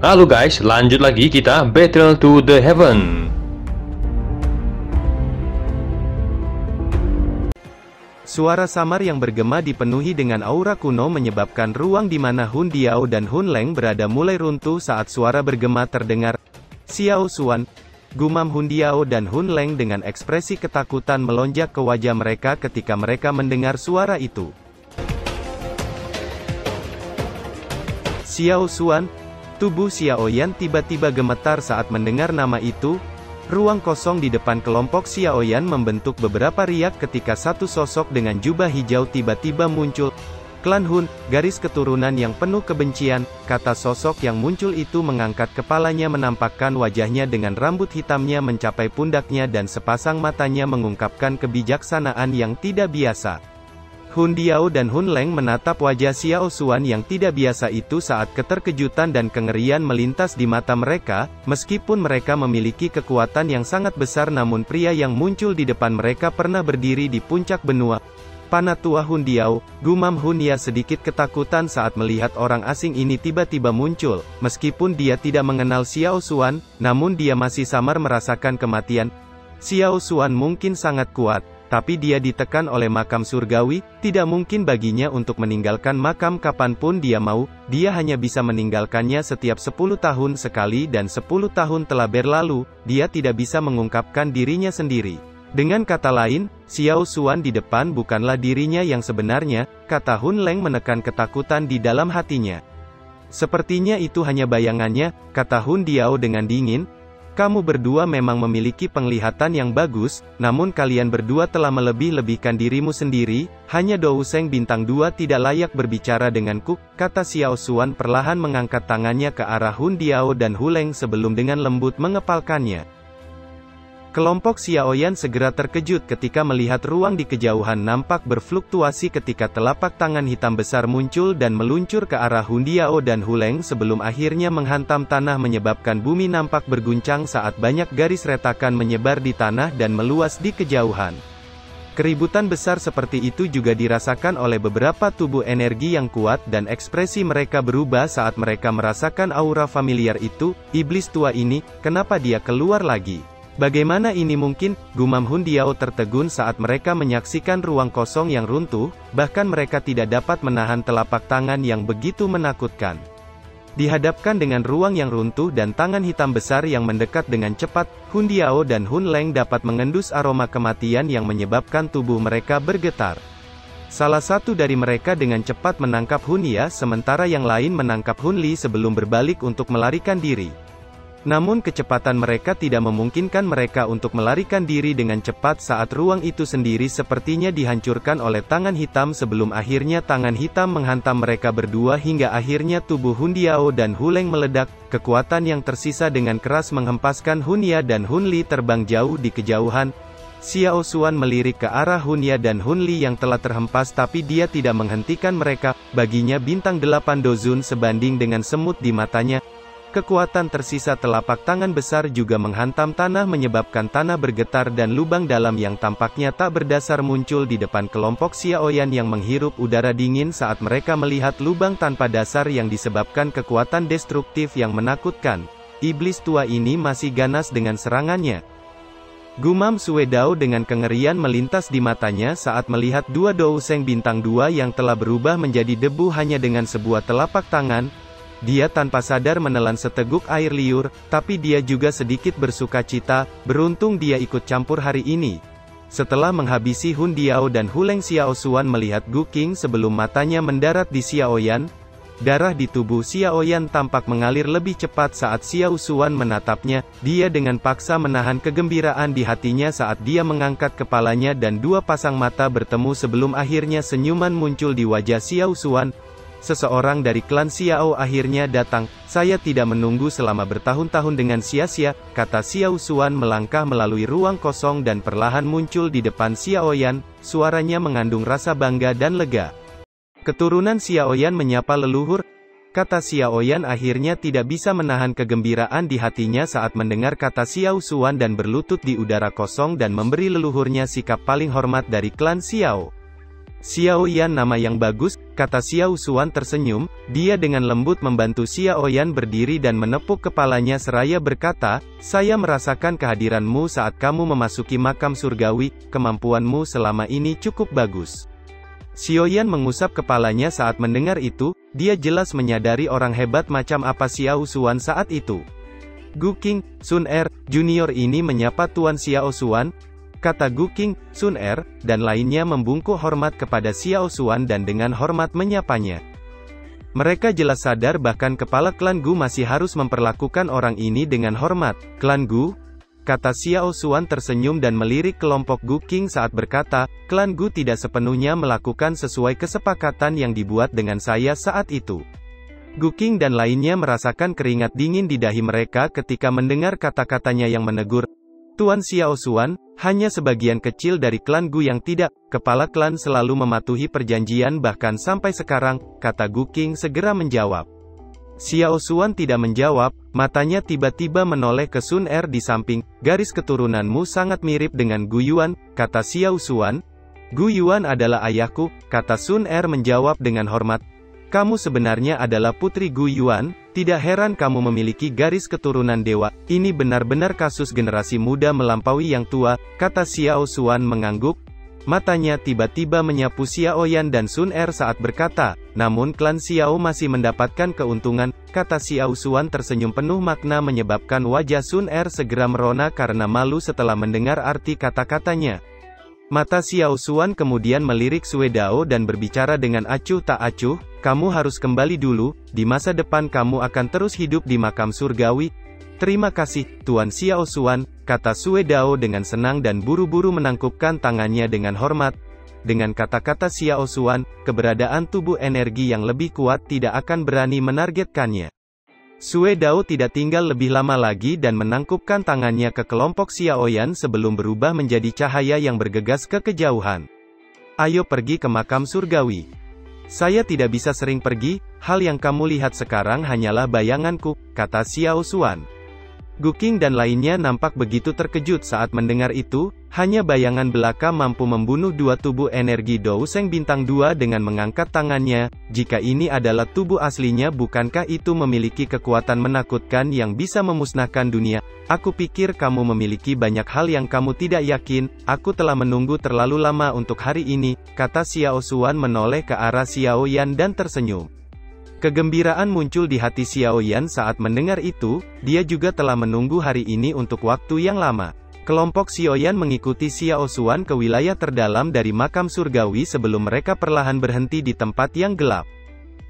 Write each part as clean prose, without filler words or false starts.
Halo guys, lanjut lagi kita Battle to the Heaven. Suara samar yang bergema dipenuhi dengan aura kuno menyebabkan ruang di mana Hun Diao dan Hun Leng berada mulai runtuh saat suara bergema terdengar. Xiao Xuan, gumam Hun Diao dan Hun Leng dengan ekspresi ketakutan melonjak ke wajah mereka ketika mereka mendengar suara itu. Xiao Xuan, tubuh Xiao Yan tiba-tiba gemetar saat mendengar nama itu. Ruang kosong di depan kelompok Xiao Yan membentuk beberapa riak ketika satu sosok dengan jubah hijau tiba-tiba muncul. Klan Hun, garis keturunan yang penuh kebencian, kata sosok yang muncul itu mengangkat kepalanya menampakkan wajahnya dengan rambut hitamnya mencapai pundaknya dan sepasang matanya mengungkapkan kebijaksanaan yang tidak biasa. Hun Diao dan Hun Leng menatap wajah Xiao Xuan yang tidak biasa itu saat keterkejutan dan kengerian melintas di mata mereka. Meskipun mereka memiliki kekuatan yang sangat besar, namun pria yang muncul di depan mereka pernah berdiri di puncak benua. Panatua Hun Diao, gumam Hun Ya sedikit ketakutan saat melihat orang asing ini tiba-tiba muncul. Meskipun dia tidak mengenal Xiao Xuan, namun dia masih samar merasakan kematian. Xiao Xuan mungkin sangat kuat, tapi dia ditekan oleh makam surgawi, tidak mungkin baginya untuk meninggalkan makam kapanpun dia mau, dia hanya bisa meninggalkannya setiap 10 tahun sekali dan 10 tahun telah berlalu, dia tidak bisa mengungkapkan dirinya sendiri. Dengan kata lain, Xiao Xuan di depan bukanlah dirinya yang sebenarnya, kata Hun Leng menekan ketakutan di dalam hatinya. Sepertinya itu hanya bayangannya, kata Hun Diao dengan dingin. Kamu berdua memang memiliki penglihatan yang bagus, namun kalian berdua telah melebih-lebihkan dirimu sendiri, hanya Dou Seng bintang 2 tidak layak berbicara denganku, kata Xiao Xuan perlahan mengangkat tangannya ke arah Hun Diao dan Hu Leng sebelum dengan lembut mengepalkannya. Kelompok Xiao Yan segera terkejut ketika melihat ruang di kejauhan nampak berfluktuasi ketika telapak tangan hitam besar muncul dan meluncur ke arah Hun Diao dan Hu Leng sebelum akhirnya menghantam tanah menyebabkan bumi nampak berguncang saat banyak garis retakan menyebar di tanah dan meluas di kejauhan. Keributan besar seperti itu juga dirasakan oleh beberapa tubuh energi yang kuat dan ekspresi mereka berubah saat mereka merasakan aura familiar itu. Iblis tua ini, kenapa dia keluar lagi? Bagaimana ini mungkin? Gumam Hun Diao tertegun saat mereka menyaksikan ruang kosong yang runtuh, bahkan mereka tidak dapat menahan telapak tangan yang begitu menakutkan. Dihadapkan dengan ruang yang runtuh dan tangan hitam besar yang mendekat dengan cepat, Hun Diao dan Hun Leng dapat mengendus aroma kematian yang menyebabkan tubuh mereka bergetar. Salah satu dari mereka dengan cepat menangkap Hun Ya, sementara yang lain menangkap Hun Li sebelum berbalik untuk melarikan diri. Namun kecepatan mereka tidak memungkinkan mereka untuk melarikan diri dengan cepat saat ruang itu sendiri sepertinya dihancurkan oleh tangan hitam sebelum akhirnya tangan hitam menghantam mereka berdua hingga akhirnya tubuh Hun Diao dan Hu Leng meledak. Kekuatan yang tersisa dengan keras menghempaskan Hun Ya dan Hun Li terbang jauh di kejauhan. Xiao Xuan melirik ke arah Hun Ya dan Hun Li yang telah terhempas tapi dia tidak menghentikan mereka. Baginya bintang 8 dozun sebanding dengan semut di matanya. Kekuatan tersisa telapak tangan besar juga menghantam tanah menyebabkan tanah bergetar dan lubang dalam yang tampaknya tak berdasar muncul di depan kelompok Xiao Yan yang menghirup udara dingin saat mereka melihat lubang tanpa dasar yang disebabkan kekuatan destruktif yang menakutkan. Iblis tua ini masih ganas dengan serangannya. Gumam Sue Dao dengan kengerian melintas di matanya saat melihat dua Dou Seng bintang 2 yang telah berubah menjadi debu hanya dengan sebuah telapak tangan. Dia tanpa sadar menelan seteguk air liur, tapi dia juga sedikit bersukacita, beruntung dia ikut campur hari ini. Setelah menghabisi Hun Diao dan Hu Leng, Xiao Xuan melihat Gu Qing sebelum matanya mendarat di Xiao Yan. Darah di tubuh Xiao Yan tampak mengalir lebih cepat saat Xiao Xuan menatapnya. Dia dengan paksa menahan kegembiraan di hatinya saat dia mengangkat kepalanya dan dua pasang mata bertemu sebelum akhirnya senyuman muncul di wajah Xiao Xuan. Seseorang dari klan Xiao akhirnya datang, saya tidak menunggu selama bertahun-tahun dengan sia-sia, kata Xiao Xuan melangkah melalui ruang kosong dan perlahan muncul di depan Xiao Yan, suaranya mengandung rasa bangga dan lega. Keturunan Xiao Yan menyapa leluhur, kata Xiao Yan akhirnya tidak bisa menahan kegembiraan di hatinya saat mendengar kata Xiao Xuan dan berlutut di udara kosong dan memberi leluhurnya sikap paling hormat dari klan Xiao. Xiao Yan nama yang bagus, kata Xiao Xuan tersenyum. Dia dengan lembut membantu Xiao Yan berdiri dan menepuk kepalanya seraya berkata, "Saya merasakan kehadiranmu saat kamu memasuki makam surgawi, kemampuanmu selama ini cukup bagus." Xiao Yan mengusap kepalanya saat mendengar itu. Dia jelas menyadari orang hebat macam apa Xiao Xuan saat itu. "Gu Qing, Sun Er, Junior ini menyapa Tuan Xiao Xuan," kata Gu Qing, Sun Er, dan lainnya membungkuk hormat kepada Xiao Xuan dan dengan hormat menyapanya. Mereka jelas sadar bahkan kepala klan Gu masih harus memperlakukan orang ini dengan hormat. "Klan Gu?" kata Xiao Xuan tersenyum dan melirik kelompok Gu Qing saat berkata, "Klan Gu tidak sepenuhnya melakukan sesuai kesepakatan yang dibuat dengan saya saat itu." Gu Qing dan lainnya merasakan keringat dingin di dahi mereka ketika mendengar kata-katanya yang menegur. "Tuan Xiao Xuan, hanya sebagian kecil dari klan Gu yang tidak, kepala klan selalu mematuhi perjanjian bahkan sampai sekarang," kata Gu Qing segera menjawab. Xiao Xuan tidak menjawab, matanya tiba-tiba menoleh ke Sun Er di samping. "Garis keturunanmu sangat mirip dengan Gu Yuan," kata Xiao Xuan. "Gu Yuan adalah ayahku," kata Sun Er menjawab dengan hormat. "Kamu sebenarnya adalah putri Gu Yuan, tidak heran kamu memiliki garis keturunan dewa. Ini benar-benar kasus generasi muda melampaui yang tua," kata Xiao Xuan mengangguk. Matanya tiba-tiba menyapu Xiao Yan dan Sun Er saat berkata, "Namun klan Xiao masih mendapatkan keuntungan," kata Xiao Xuan tersenyum penuh makna menyebabkan wajah Sun Er segera merona karena malu setelah mendengar arti kata-katanya. Mata Xiao Xuan kemudian melirik Sue Dao dan berbicara dengan acuh tak acuh, "Kamu harus kembali dulu, di masa depan kamu akan terus hidup di makam surgawi." "Terima kasih, Tuan Xiao Xuan," kata Sue Dao dengan senang dan buru-buru menangkupkan tangannya dengan hormat. Dengan kata-kata Xiao Xuan, keberadaan tubuh energi yang lebih kuat tidak akan berani menargetkannya. Sue Dao tidak tinggal lebih lama lagi dan menangkupkan tangannya ke kelompok Xiao Yan sebelum berubah menjadi cahaya yang bergegas ke kejauhan. "Ayo pergi ke makam surgawi. Saya tidak bisa sering pergi, hal yang kamu lihat sekarang hanyalah bayanganku," kata Xiao Xuan. Gu Qing dan lainnya nampak begitu terkejut saat mendengar itu. Hanya bayangan belaka mampu membunuh dua tubuh energi Dou Seng Bintang 2 dengan mengangkat tangannya. Jika ini adalah tubuh aslinya, bukankah itu memiliki kekuatan menakutkan yang bisa memusnahkan dunia? "Aku pikir kamu memiliki banyak hal yang kamu tidak yakin. Aku telah menunggu terlalu lama untuk hari ini," kata Xiao Xuan menoleh ke arah Xiao Yan dan tersenyum. Kegembiraan muncul di hati Xiao Yan saat mendengar itu. Dia juga telah menunggu hari ini untuk waktu yang lama. Kelompok Xiao Yan mengikuti Xiao Xuan ke wilayah terdalam dari makam surgawi sebelum mereka perlahan berhenti di tempat yang gelap.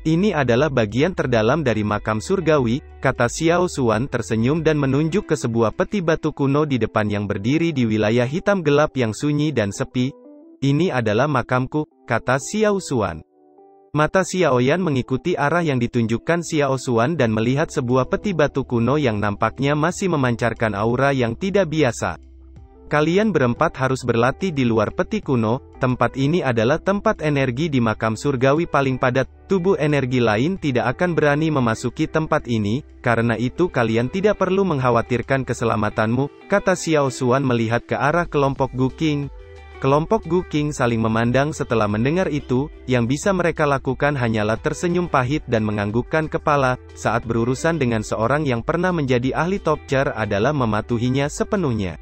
"Ini adalah bagian terdalam dari makam surgawi," kata Xiao Xuan tersenyum dan menunjuk ke sebuah peti batu kuno di depan yang berdiri di wilayah hitam gelap yang sunyi dan sepi. "Ini adalah makamku," kata Xiao Xuan. Mata Xiao Yan mengikuti arah yang ditunjukkan Xiao Xuan dan melihat sebuah peti batu kuno yang nampaknya masih memancarkan aura yang tidak biasa. "Kalian berempat harus berlatih di luar peti kuno. Tempat ini adalah tempat energi di makam surgawi paling padat. Tubuh energi lain tidak akan berani memasuki tempat ini, karena itu kalian tidak perlu mengkhawatirkan keselamatanmu," kata Xiao Xuan melihat ke arah kelompok Gu Qing. Kelompok Gu Qing saling memandang setelah mendengar itu. Yang bisa mereka lakukan hanyalah tersenyum pahit dan menganggukkan kepala. Saat berurusan dengan seorang yang pernah menjadi ahli top tier adalah mematuhinya sepenuhnya.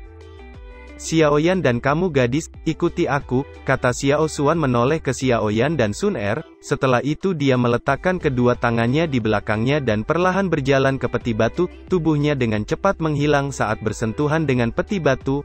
"Xiao Yan dan kamu gadis, ikuti aku," kata Xiao Xuan menoleh ke Xiao Yan dan Sun Er. Setelah itu dia meletakkan kedua tangannya di belakangnya dan perlahan berjalan ke peti batu. Tubuhnya dengan cepat menghilang saat bersentuhan dengan peti batu.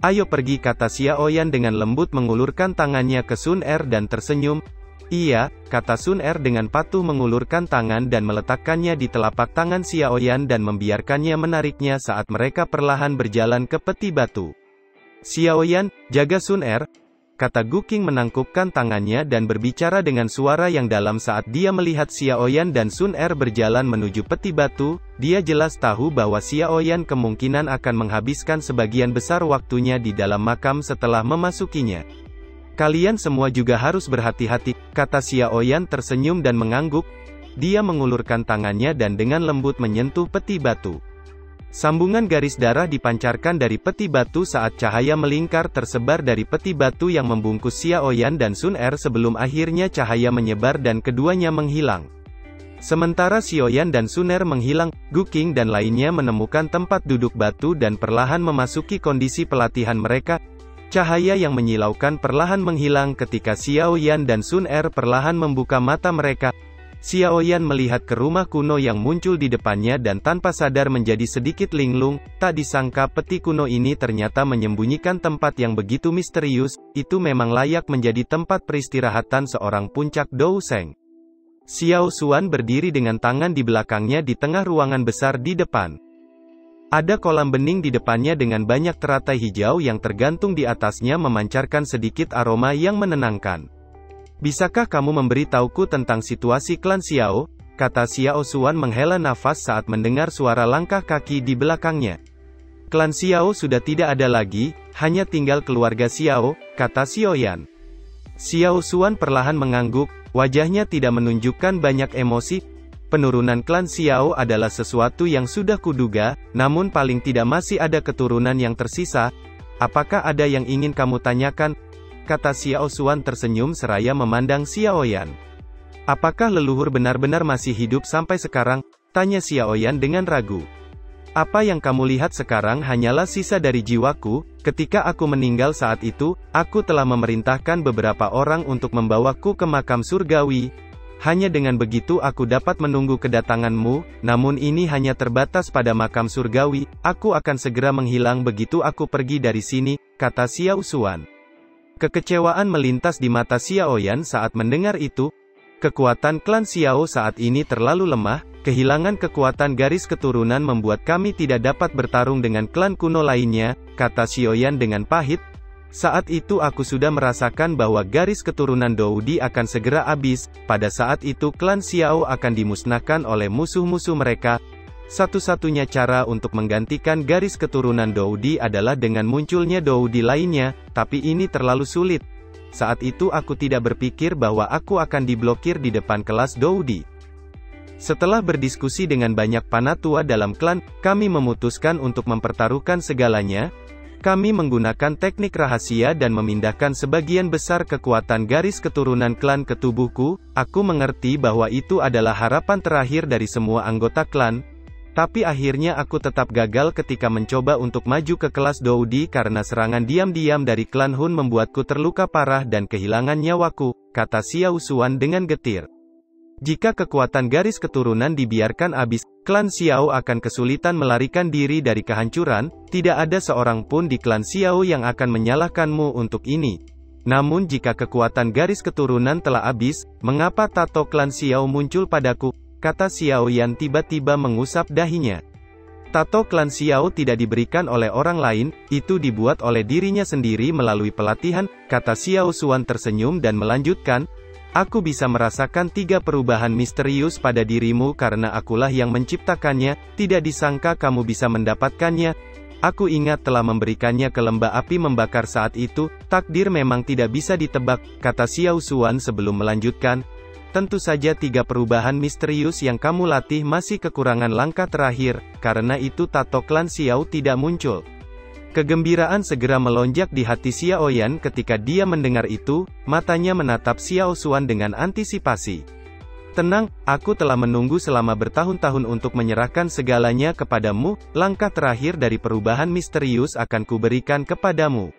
"Ayo pergi," kata Xiao Yan dengan lembut mengulurkan tangannya ke Sun Er dan tersenyum. "Iya," kata Sun Er dengan patuh mengulurkan tangan dan meletakkannya di telapak tangan Xiao Yan dan membiarkannya menariknya saat mereka perlahan berjalan ke peti batu. "Xiao Yan, jaga Sun Er," kata Gu Qing menangkupkan tangannya dan berbicara dengan suara yang dalam saat dia melihat Xiao Yan dan Sun Er berjalan menuju peti batu. Dia jelas tahu bahwa Xiao Yan kemungkinan akan menghabiskan sebagian besar waktunya di dalam makam setelah memasukinya. "Kalian semua juga harus berhati-hati," kata Xiao Yan tersenyum dan mengangguk. Dia mengulurkan tangannya dan dengan lembut menyentuh peti batu. Sambungan garis darah dipancarkan dari peti batu saat cahaya melingkar tersebar dari peti batu yang membungkus Xiaoyan dan Sun Er sebelum akhirnya cahaya menyebar dan keduanya menghilang. Sementara Xiaoyan dan Sun Er menghilang, Gu Qing dan lainnya menemukan tempat duduk batu dan perlahan memasuki kondisi pelatihan mereka. Cahaya yang menyilaukan perlahan menghilang ketika Xiaoyan dan Sun Er perlahan membuka mata mereka. Xiaoyan melihat ke rumah kuno yang muncul di depannya dan tanpa sadar menjadi sedikit linglung. Tak disangka peti kuno ini ternyata menyembunyikan tempat yang begitu misterius. Itu memang layak menjadi tempat peristirahatan seorang puncak Douseng. Xiao Xuan berdiri dengan tangan di belakangnya di tengah ruangan besar di depan. Ada kolam bening di depannya dengan banyak teratai hijau yang tergantung di atasnya memancarkan sedikit aroma yang menenangkan. Bisakah kamu memberitahuku tentang situasi klan Xiao? Kata Xiao Xuan menghela nafas saat mendengar suara langkah kaki di belakangnya. Klan Xiao sudah tidak ada lagi, hanya tinggal keluarga Xiao, kata Xiaoyan. Xiao Xuan perlahan mengangguk, wajahnya tidak menunjukkan banyak emosi. Penurunan klan Xiao adalah sesuatu yang sudah kuduga, namun paling tidak masih ada keturunan yang tersisa. Apakah ada yang ingin kamu tanyakan? Kata Xiao Xuan tersenyum seraya memandang Xiaoyan. Apakah leluhur benar-benar masih hidup sampai sekarang? Tanya Xiaoyan dengan ragu. Apa yang kamu lihat sekarang hanyalah sisa dari jiwaku. Ketika aku meninggal saat itu, aku telah memerintahkan beberapa orang untuk membawaku ke makam surgawi. Hanya dengan begitu aku dapat menunggu kedatanganmu, namun ini hanya terbatas pada makam surgawi. Aku akan segera menghilang begitu aku pergi dari sini, kata Xiao Xuan. Kekecewaan melintas di mata Xiaoyan saat mendengar itu. Kekuatan klan Xiao saat ini terlalu lemah, kehilangan kekuatan garis keturunan membuat kami tidak dapat bertarung dengan klan kuno lainnya, kata Xiaoyan dengan pahit. Saat itu aku sudah merasakan bahwa garis keturunan Doudi akan segera habis, pada saat itu klan Xiao akan dimusnahkan oleh musuh-musuh mereka. Satu-satunya cara untuk menggantikan garis keturunan Doudi adalah dengan munculnya Doudi lainnya, tapi ini terlalu sulit. Saat itu aku tidak berpikir bahwa aku akan diblokir di depan kelas Doudi. Setelah berdiskusi dengan banyak panatua dalam klan, kami memutuskan untuk mempertaruhkan segalanya. Kami menggunakan teknik rahasia dan memindahkan sebagian besar kekuatan garis keturunan klan ke tubuhku. Aku mengerti bahwa itu adalah harapan terakhir dari semua anggota klan. Tapi akhirnya aku tetap gagal ketika mencoba untuk maju ke kelas Doudi karena serangan diam-diam dari klan Hun membuatku terluka parah dan kehilangan nyawaku, kata Xiao Xuan dengan getir. Jika kekuatan garis keturunan dibiarkan habis, klan Xiao akan kesulitan melarikan diri dari kehancuran. Tidak ada seorang pun di klan Xiao yang akan menyalahkanmu untuk ini. Namun jika kekuatan garis keturunan telah habis, mengapa tato klan Xiao muncul padaku? Kata Xiaoyan tiba-tiba mengusap dahinya. Tato klan Xiao tidak diberikan oleh orang lain, itu dibuat oleh dirinya sendiri melalui pelatihan, kata Xiao Xuan tersenyum dan melanjutkan. Aku bisa merasakan 3 perubahan misterius pada dirimu karena akulah yang menciptakannya, tidak disangka kamu bisa mendapatkannya. Aku ingat telah memberikannya ke lembah api membakar saat itu, takdir memang tidak bisa ditebak, kata Xiao Xuan sebelum melanjutkan. Tentu saja 3 perubahan misterius yang kamu latih masih kekurangan langkah terakhir, karena itu tato klan Xiao tidak muncul. Kegembiraan segera melonjak di hati Xiaoyan ketika dia mendengar itu, matanya menatap Xiao Xuan dengan antisipasi. Tenang, aku telah menunggu selama bertahun-tahun untuk menyerahkan segalanya kepadamu, langkah terakhir dari perubahan misterius akan kuberikan kepadamu.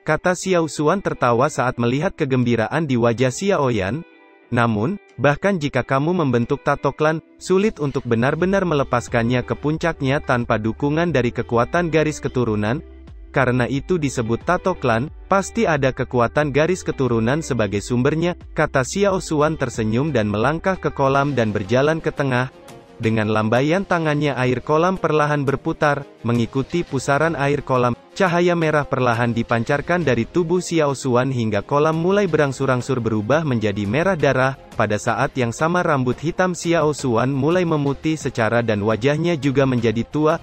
Kata Xiao Xuan tertawa saat melihat kegembiraan di wajah Xiaoyan. Namun, bahkan jika kamu membentuk tato klan, sulit untuk benar-benar melepaskannya ke puncaknya tanpa dukungan dari kekuatan garis keturunan. Karena itu disebut tato klan, pasti ada kekuatan garis keturunan sebagai sumbernya, kata Xiao Xuan tersenyum dan melangkah ke kolam dan berjalan ke tengah. Dengan lambaian tangannya air kolam perlahan berputar, mengikuti pusaran air kolam, cahaya merah perlahan dipancarkan dari tubuh Xiao Xuan hingga kolam mulai berangsur-angsur berubah menjadi merah darah. Pada saat yang sama rambut hitam Xiao Xuan mulai memutih secara dan wajahnya juga menjadi tua.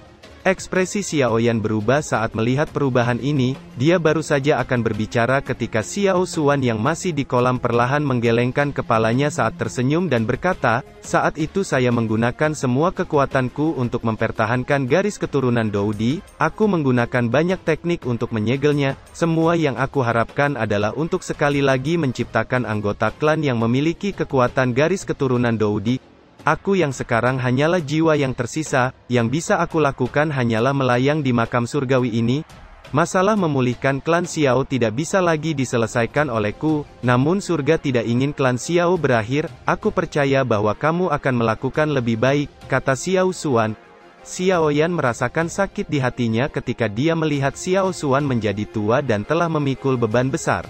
Ekspresi Xiaoyan berubah saat melihat perubahan ini. Dia baru saja akan berbicara ketika Xiao Xuan yang masih di kolam perlahan menggelengkan kepalanya saat tersenyum dan berkata, "Saat itu saya menggunakan semua kekuatanku untuk mempertahankan garis keturunan Doudi. Aku menggunakan banyak teknik untuk menyegelnya. Semua yang aku harapkan adalah untuk sekali lagi menciptakan anggota klan yang memiliki kekuatan garis keturunan Doudi. Aku yang sekarang hanyalah jiwa yang tersisa, yang bisa aku lakukan hanyalah melayang di makam surgawi ini. Masalah memulihkan klan Xiao tidak bisa lagi diselesaikan olehku, namun surga tidak ingin klan Xiao berakhir. Aku percaya bahwa kamu akan melakukan lebih baik," kata Xiao Xuan. Xiaoyan merasakan sakit di hatinya ketika dia melihat Xiao Xuan menjadi tua dan telah memikul beban besar.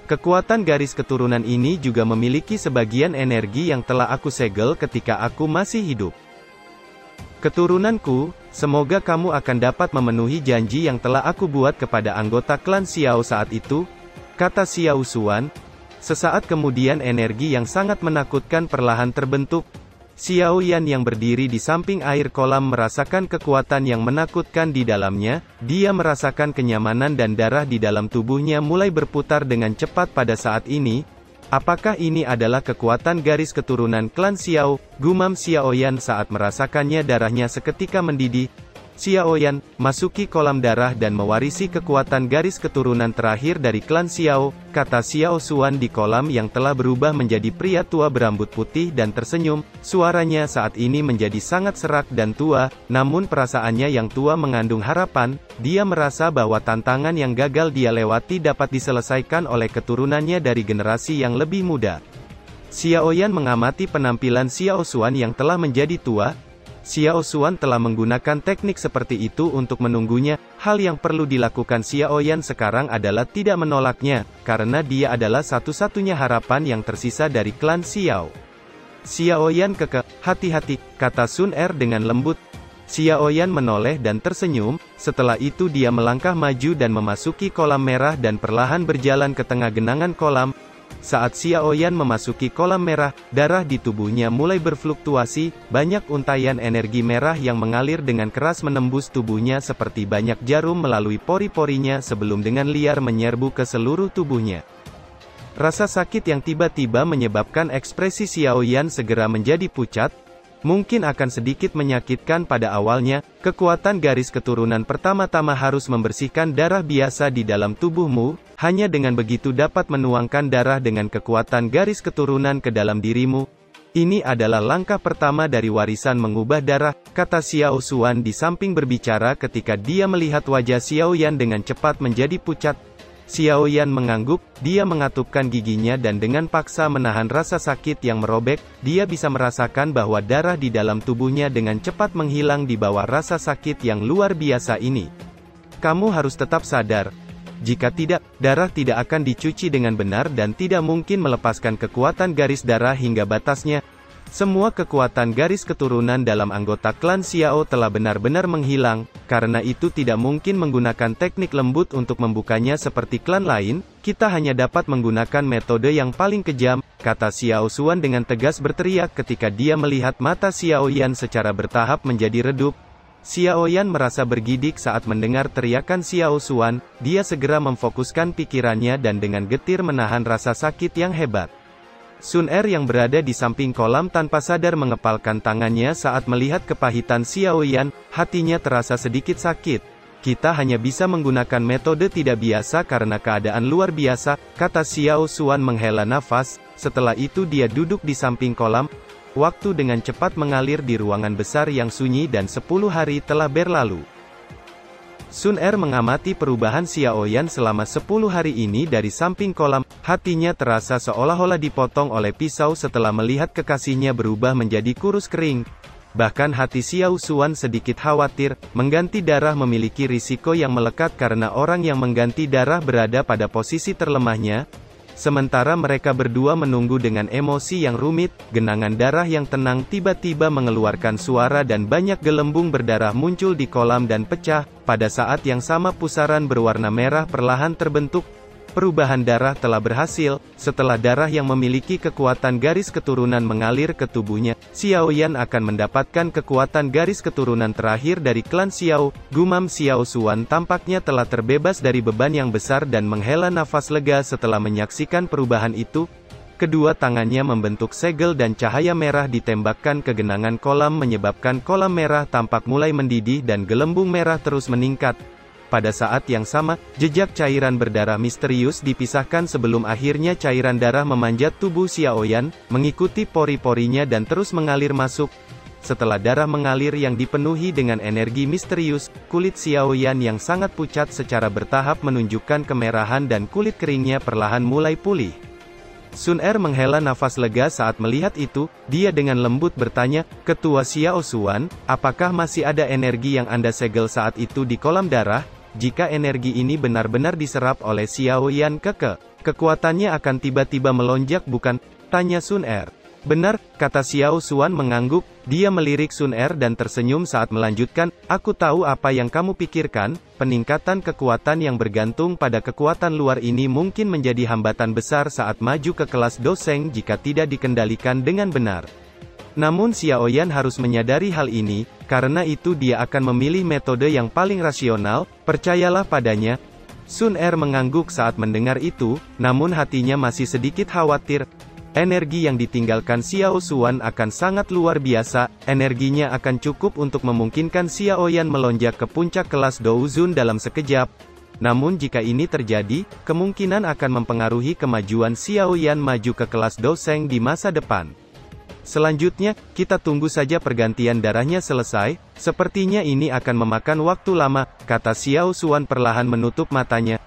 Kekuatan garis keturunan ini juga memiliki sebagian energi yang telah aku segel ketika aku masih hidup. Keturunanku, semoga kamu akan dapat memenuhi janji yang telah aku buat kepada anggota klan Xiao saat itu, kata Xiao Xuan. Sesaat kemudian energi yang sangat menakutkan perlahan terbentuk. Xiaoyan yang berdiri di samping air kolam merasakan kekuatan yang menakutkan di dalamnya. Dia merasakan kenyamanan dan darah di dalam tubuhnya mulai berputar dengan cepat pada saat ini. Apakah ini adalah kekuatan garis keturunan klan Xiao? Gumam Xiaoyan saat merasakannya. Darahnya seketika mendidih. Xiaoyan masuki kolam darah dan mewarisi kekuatan garis keturunan terakhir dari klan Xiao, kata Xiao Xuan di kolam yang telah berubah menjadi pria tua berambut putih dan tersenyum. Suaranya saat ini menjadi sangat serak dan tua, namun perasaannya yang tua mengandung harapan. Dia merasa bahwa tantangan yang gagal dia lewati dapat diselesaikan oleh keturunannya dari generasi yang lebih muda. Xiaoyan mengamati penampilan Xiao Xuan yang telah menjadi tua. Xiao Xuan telah menggunakan teknik seperti itu untuk menunggunya. Hal yang perlu dilakukan Xiaoyan sekarang adalah tidak menolaknya, karena dia adalah satu-satunya harapan yang tersisa dari klan Xiao. Xiaoyan hati-hati, kata Sun Er dengan lembut. Xiaoyan menoleh dan tersenyum. Setelah itu dia melangkah maju dan memasuki kolam merah dan perlahan berjalan ke tengah genangan kolam. Saat Xiaoyan memasuki kolam merah, darah di tubuhnya mulai berfluktuasi. Banyak untaian energi merah yang mengalir dengan keras menembus tubuhnya seperti banyak jarum melalui pori-porinya sebelum dengan liar menyerbu ke seluruh tubuhnya. Rasa sakit yang tiba-tiba menyebabkan ekspresi Xiaoyan segera menjadi pucat. Mungkin akan sedikit menyakitkan pada awalnya. Kekuatan garis keturunan pertama-tama harus membersihkan darah biasa di dalam tubuhmu. Hanya dengan begitu dapat menuangkan darah dengan kekuatan garis keturunan ke dalam dirimu. Ini adalah langkah pertama dari warisan mengubah darah, kata Xiao Xuan di samping berbicara ketika dia melihat wajah Xiaoyan dengan cepat menjadi pucat. Xiaoyan mengangguk, dia mengatupkan giginya dan dengan paksa menahan rasa sakit yang merobek. Dia bisa merasakan bahwa darah di dalam tubuhnya dengan cepat menghilang di bawah rasa sakit yang luar biasa ini. Kamu harus tetap sadar. Jika tidak, darah tidak akan dicuci dengan benar dan tidak mungkin melepaskan kekuatan garis darah hingga batasnya. Semua kekuatan garis keturunan dalam anggota klan Xiao telah benar-benar menghilang, karena itu tidak mungkin menggunakan teknik lembut untuk membukanya seperti klan lain. Kita hanya dapat menggunakan metode yang paling kejam, kata Xiao Xuan dengan tegas berteriak ketika dia melihat mata Xiaoyan secara bertahap menjadi redup. Xiaoyan merasa bergidik saat mendengar teriakan Xiao Xuan. Dia segera memfokuskan pikirannya dan dengan getir menahan rasa sakit yang hebat. Sun Er yang berada di samping kolam tanpa sadar mengepalkan tangannya saat melihat kepahitan Xiaoyan. Hatinya terasa sedikit sakit. Kita hanya bisa menggunakan metode tidak biasa karena keadaan luar biasa, kata Xiao Xuan menghela nafas. Setelah itu dia duduk di samping kolam. Waktu dengan cepat mengalir di ruangan besar yang sunyi dan 10 hari telah berlalu. Sun Er mengamati perubahan Xiaoyan selama 10 hari ini dari samping kolam. Hatinya terasa seolah-olah dipotong oleh pisau setelah melihat kekasihnya berubah menjadi kurus kering. Bahkan hati Xiao Xuan sedikit khawatir. Mengganti darah memiliki risiko yang melekat karena orang yang mengganti darah berada pada posisi terlemahnya. Sementara mereka berdua menunggu dengan emosi yang rumit, genangan darah yang tenang tiba-tiba mengeluarkan suara dan banyak gelembung berdarah muncul di kolam dan pecah. Pada saat yang sama pusaran berwarna merah perlahan terbentuk. perubahan darah telah berhasil. Setelah darah yang memiliki kekuatan garis keturunan mengalir ke tubuhnya, Xiao Yan akan mendapatkan kekuatan garis keturunan terakhir dari klan Xiao. Gumam Xiao Xuan tampaknya telah terbebas dari beban yang besar dan menghela nafas lega setelah menyaksikan perubahan itu. Kedua tangannya membentuk segel dan cahaya merah ditembakkan ke genangan kolam menyebabkan kolam merah tampak mulai mendidih dan gelembung merah terus meningkat. Pada saat yang sama, jejak cairan berdarah misterius dipisahkan sebelum akhirnya cairan darah memanjat tubuh Xiao Yan, mengikuti pori-porinya dan terus mengalir masuk. Setelah darah mengalir yang dipenuhi dengan energi misterius, kulit Xiao Yan yang sangat pucat secara bertahap menunjukkan kemerahan dan kulit keringnya perlahan mulai pulih. Sun Er menghela nafas lega saat melihat itu. Dia dengan lembut bertanya, "Ketua Xiao Xuan, apakah masih ada energi yang Anda segel saat itu di kolam darah? Jika energi ini benar-benar diserap oleh Xiao Yan kekuatannya akan tiba-tiba melonjak bukan?" tanya Sun Er. "Benar," kata Xiao Xuan mengangguk. Dia melirik Sun Er dan tersenyum saat melanjutkan, "Aku tahu apa yang kamu pikirkan, peningkatan kekuatan yang bergantung pada kekuatan luar ini mungkin menjadi hambatan besar saat maju ke kelas Doseng jika tidak dikendalikan dengan benar. Namun Xiao Yan harus menyadari hal ini, karena itu dia akan memilih metode yang paling rasional, percayalah padanya." Sun Er mengangguk saat mendengar itu, namun hatinya masih sedikit khawatir. Energi yang ditinggalkan Xiao Xuan akan sangat luar biasa, energinya akan cukup untuk memungkinkan Xiao Yan melonjak ke puncak kelas Douzun dalam sekejap. Namun jika ini terjadi, kemungkinan akan mempengaruhi kemajuan Xiao Yan maju ke kelas Doseng di masa depan. Selanjutnya, kita tunggu saja pergantian darahnya selesai, sepertinya ini akan memakan waktu lama, kata Xiao Xuan perlahan menutup matanya.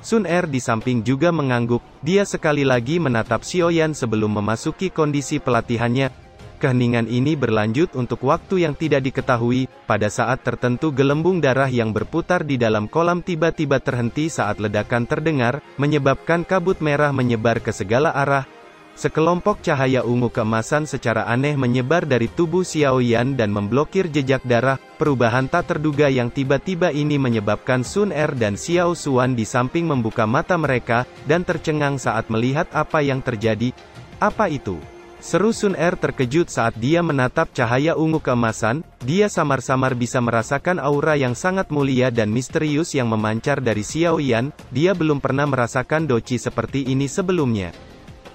Sun Er di samping juga mengangguk. Dia sekali lagi menatap Xiao Yan sebelum memasuki kondisi pelatihannya. Keheningan ini berlanjut untuk waktu yang tidak diketahui. Pada saat tertentu gelembung darah yang berputar di dalam kolam tiba-tiba terhenti saat ledakan terdengar, menyebabkan kabut merah menyebar ke segala arah. Sekelompok cahaya ungu keemasan secara aneh menyebar dari tubuh Xiao Yan dan memblokir jejak darah. Perubahan tak terduga yang tiba-tiba ini menyebabkan Sun Er dan Xiao Xuan di samping membuka mata mereka, dan tercengang saat melihat apa yang terjadi. "Apa itu?" seru Sun Er terkejut saat dia menatap cahaya ungu keemasan. Dia samar-samar bisa merasakan aura yang sangat mulia dan misterius yang memancar dari Xiao Yan. Dia belum pernah merasakan doci seperti ini sebelumnya.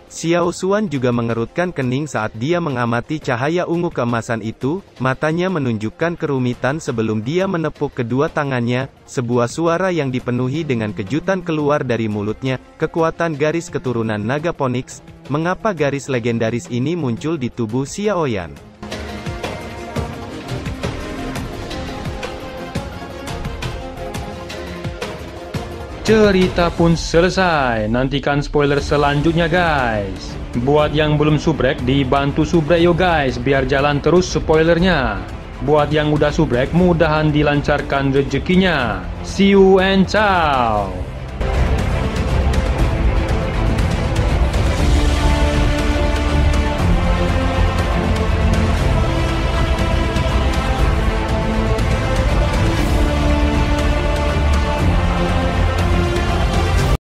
Xiao Xuan juga mengerutkan kening saat dia mengamati cahaya ungu keemasan itu. Matanya menunjukkan kerumitan sebelum dia menepuk kedua tangannya. Sebuah suara yang dipenuhi dengan kejutan keluar dari mulutnya. Kekuatan garis keturunan naga Phoenix. Mengapa garis legendaris ini muncul di tubuh Xiao Yan? Cerita pun selesai, nantikan spoiler selanjutnya guys. Buat yang belum subrek, dibantu subrek yo guys, biar jalan terus spoilernya. Buat yang udah subrek, mudahan dilancarkan rezekinya. See you and ciao.